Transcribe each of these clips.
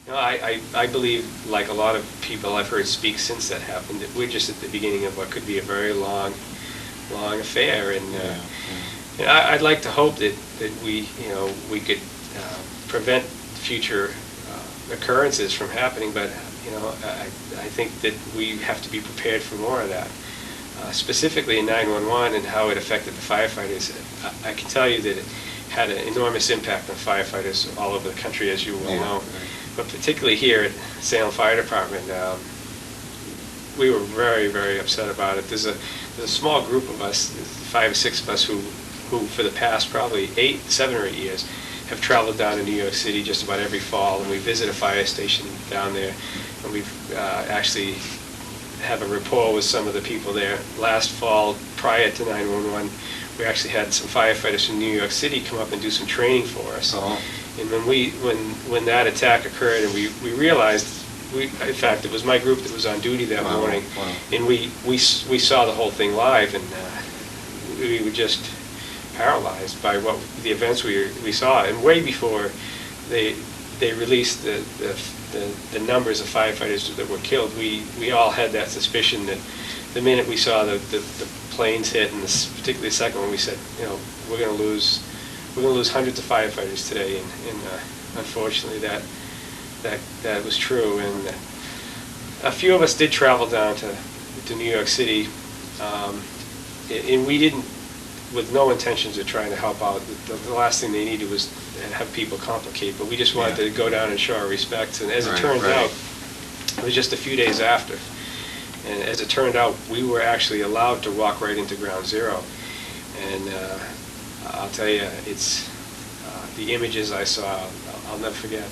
You know, I believe, like a lot of people I've heard speak since that happened, that we're just at the beginning of what could be a very long affair. And you know, I'd like to hope that we, you know, we could prevent future occurrences from happening. But you know, I think that we have to be prepared for more of that. Specifically in 911 and how it affected the firefighters, I can tell you that it had an enormous impact on firefighters all over the country, as you well know. But particularly here at Salem Fire Department, we were very, very upset about it. There's a small group of us, 5 or 6 of us, who for the past probably 7 or 8 years have traveled down to New York City just about every fall, and we visit a fire station down there, and we've actually have a rapport with some of the people there. Last fall, prior to 911, we actually had some firefighters from New York City come up and do some training for us. And when that attack occurred, and we realized, in fact, it was my group that was on duty that morning, and we saw the whole thing live, and we were just paralyzed by what the events we saw. And way before they released the numbers of firefighters that were killed, we all had that suspicion that the minute we saw the planes hit, and particularly the second one, we said, you know, we're going to lose hundreds of firefighters today, and unfortunately that was true. And a few of us did travel down to New York City, and we didn't, with no intentions of trying to help out. The last thing they needed was to have people complicate, but we just wanted to go down and show our respects. And as it turned out, it was just a few days after, and as it turned out, we were actually allowed to walk right into Ground Zero. And I'll tell you, it's the images I saw, I'll never forget.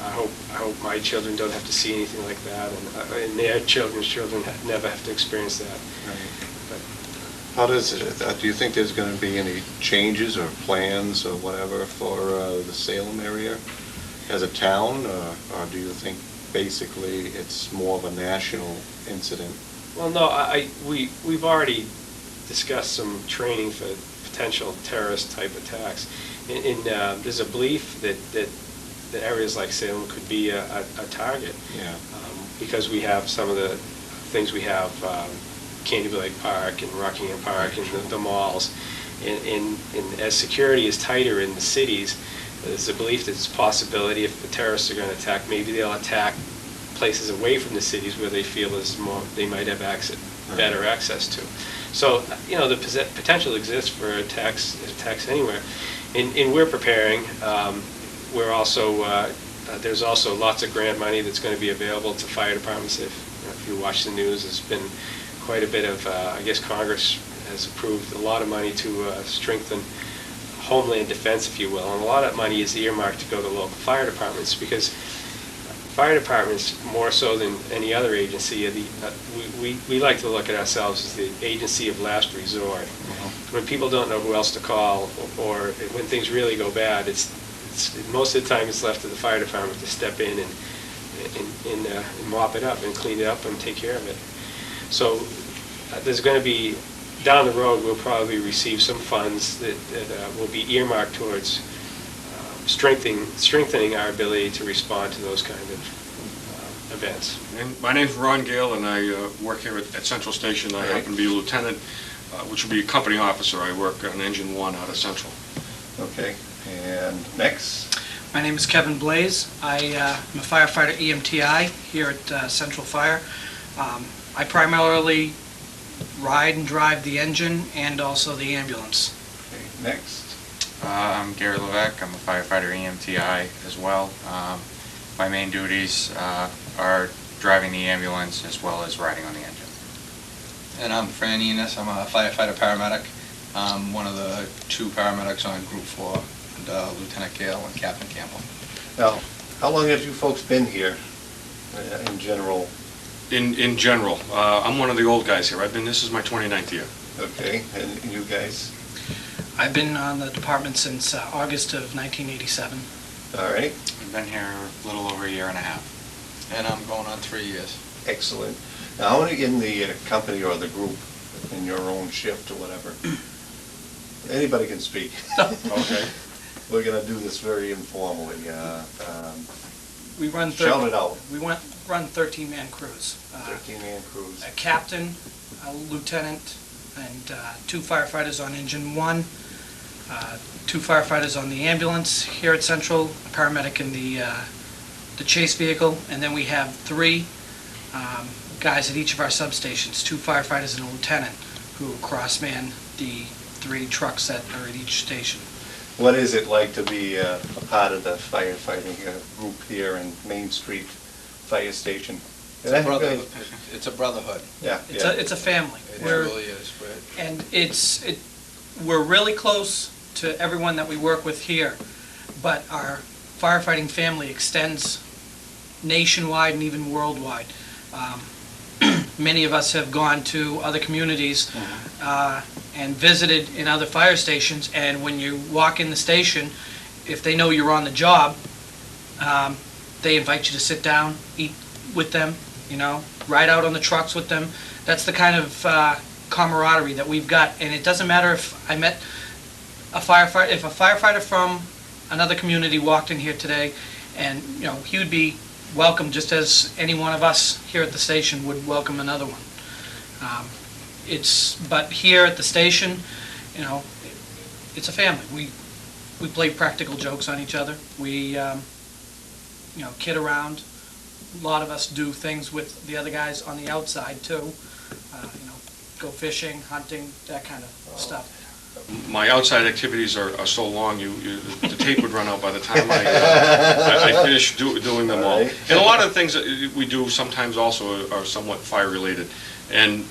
I hope my children don't have to see anything like that, and their children's children never have to experience that. How does it, do you think there's going to be any changes or plans or whatever for the Salem area as a town, or do you think basically it's more of a national incident? Well, no, we've already discussed some training for potential terrorist type attacks, and there's a belief that areas like Salem could be a target. Because we have some of the things we have. Candy Lake Park and Rockingham Park and the malls, and as security is tighter in the cities, there's a belief that it's a possibility if the terrorists are going to attack, maybe they'll attack places away from the cities where they feel they might have better access to. So, you know, the potential exists for attacks anywhere, and we're preparing. We're also there's also lots of grant money that's going to be available to fire departments. If you watch the news, there's been quite a bit of, I guess Congress has approved a lot of money to strengthen homeland defense, if you will, and a lot of money is earmarked to go to local fire departments, because fire departments, more so than any other agency, we like to look at ourselves as the agency of last resort. When people don't know who else to call, or when things really go bad, it's most of the time it's left to the fire department to step in and mop it up and clean it up and take care of it. So there's going to be, down the road, we'll probably receive some funds that will be earmarked towards strengthening our ability to respond to those kind of events. And my name's Ron Gale, and I work here at Central Station. I happen to be a lieutenant, which would be a company officer. I work on Engine 1 out of Central. Okay, and next? My name is Kevin Blaze. I'm a firefighter EMTI here at Central Fire. I primarily ride and drive the engine and also the ambulance. Okay, next. I'm Gary Levesque. I'm a firefighter EMTI as well. My main duties are driving the ambulance as well as riding on the engine. And I'm Fran Enos. I'm a firefighter paramedic. I'm one of the 2 paramedics on Group 4, and, Lieutenant Gale and Captain Campbell. Now, how long have you folks been here in general? In general, I'm one of the old guys here. This is my 29th year. Okay, and you guys? I've been on the department since August of 1987. All right. I've been here a little over a year and a half. And I'm going on 3 years. Excellent. Now, how many in the company or the group, in your own shift or whatever? Anybody can speak. Okay. We're going to do this very informally. We run Shout it out. We run 13-man crews. 13-man crews. A captain, a lieutenant, and 2 firefighters on engine 1, 2 firefighters on the ambulance here at Central, a paramedic in the chase vehicle, and then we have 3 guys at each of our substations, 2 firefighters and a lieutenant, who cross-man the 3 trucks that are at each station. What is it like to be a part of the firefighting group here in Main Street Fire Station? It's a brotherhood. Yeah, It's a family. It really is. And we're really close to everyone that we work with here, but our firefighting family extends nationwide and even worldwide. Many of us have gone to other communities and visited in other fire stations, and when you walk in the station, if they know you're on the job, they invite you to sit down, eat with them, ride out on the trucks with them. That's the kind of camaraderie that we've got, and it doesn't matter if I met a firefighter from another community walked in here today, and he would be welcome just as any one of us here at the station would welcome another one. But here at the station, it's a family. We play practical jokes on each other. We kid around. A lot of us do things with the other guys on the outside too. Go fishing, hunting, that kind of stuff. My outside activities are so long, the tape would run out by the time I finish doing them all. Right. And a lot of the things that we do sometimes also are somewhat fire-related. And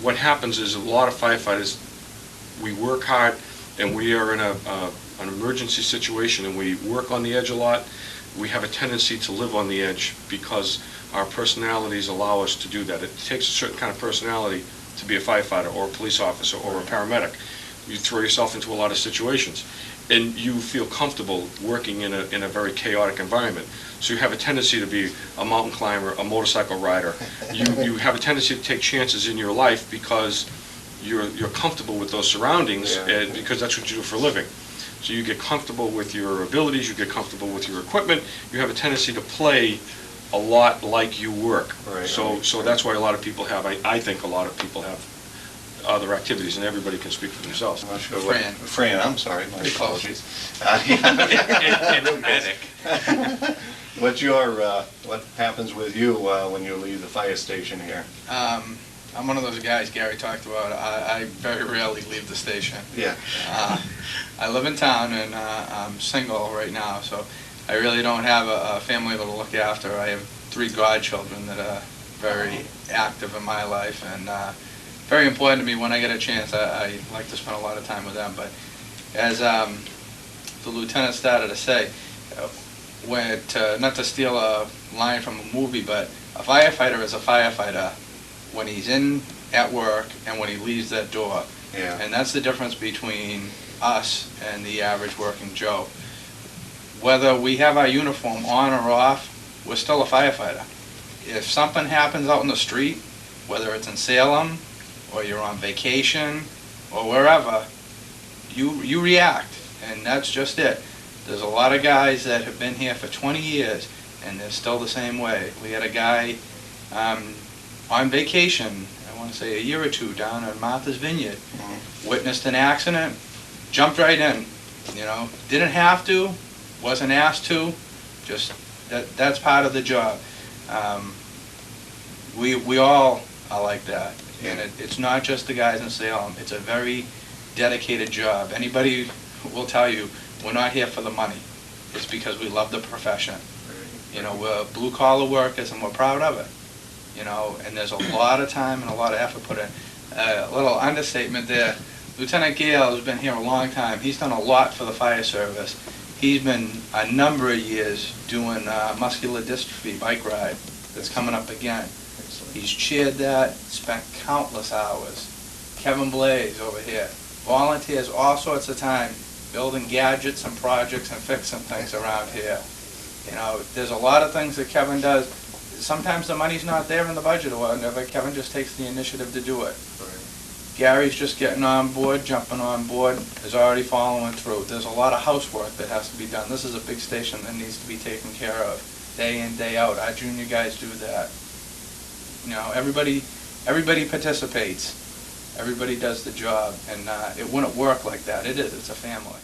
what happens is a lot of firefighters, we work hard, and we are in an emergency situation, and we work on the edge a lot. We have a tendency to live on the edge because our personalities allow us to do that. It takes a certain kind of personality to be a firefighter or a police officer or a paramedic. You throw yourself into a lot of situations, and you feel comfortable working in a very chaotic environment. So you have a tendency to be a mountain climber, a motorcycle rider. You have a tendency to take chances in your life because you're comfortable with those surroundings, and because that's what you do for a living. So you get comfortable with your abilities, you get comfortable with your equipment, you have a tendency to play a lot like you work. Right. So that's why a lot of people have, I think a lot of people have other activities, and everybody can speak for themselves. I'm not sure Fran, I'm sorry, my Pretty close. apologies. Medic. What happens with you when you leave the fire station here? I'm one of those guys Gary talked about. I very rarely leave the station. Yeah. I live in town, and I'm single right now, so I really don't have a family to look after. I have 3 godchildren that are very active in my life, and very important to me. When I get a chance, I like to spend a lot of time with them. But as the lieutenant started to say, not to steal a line from a movie, but a firefighter is a firefighter when he's in at work and when he leaves that door. Yeah. And that's the difference between us and the average working Joe. Whether we have our uniform on or off, we're still a firefighter. If something happens out in the street, whether it's in Salem, or you're on vacation, or wherever, you react, and that's just it. There's a lot of guys that have been here for 20 years, and they're still the same way. We had a guy on vacation, I want to say a year or 2, down at Martha's Vineyard, witnessed an accident, jumped right in, didn't have to, wasn't asked to, just that's part of the job. We all are like that. And it's not just the guys in Salem. It's a very dedicated job. Anybody will tell you, we're not here for the money. It's because we love the profession. We're blue-collar workers, and we're proud of it. And there's a lot of time and a lot of effort put in. A little understatement there. Lieutenant Gale has been here a long time. He's done a lot for the fire service. He's been a number of years doing muscular dystrophy bike ride that's coming up again. He's chaired that, spent countless hours. Kevin Blaze over here volunteers all sorts of time building gadgets and projects and fixing things around here. There's a lot of things that Kevin does. Sometimes the money's not there in the budget or whatever. Kevin just takes the initiative to do it. Gary's just getting on board, jumping on board, is already following through. There's a lot of housework that has to be done. This is a big station that needs to be taken care of. day in, day out. Our junior guys do that. You know, everybody participates. Everybody does the job, and it wouldn't work like that. It's a family.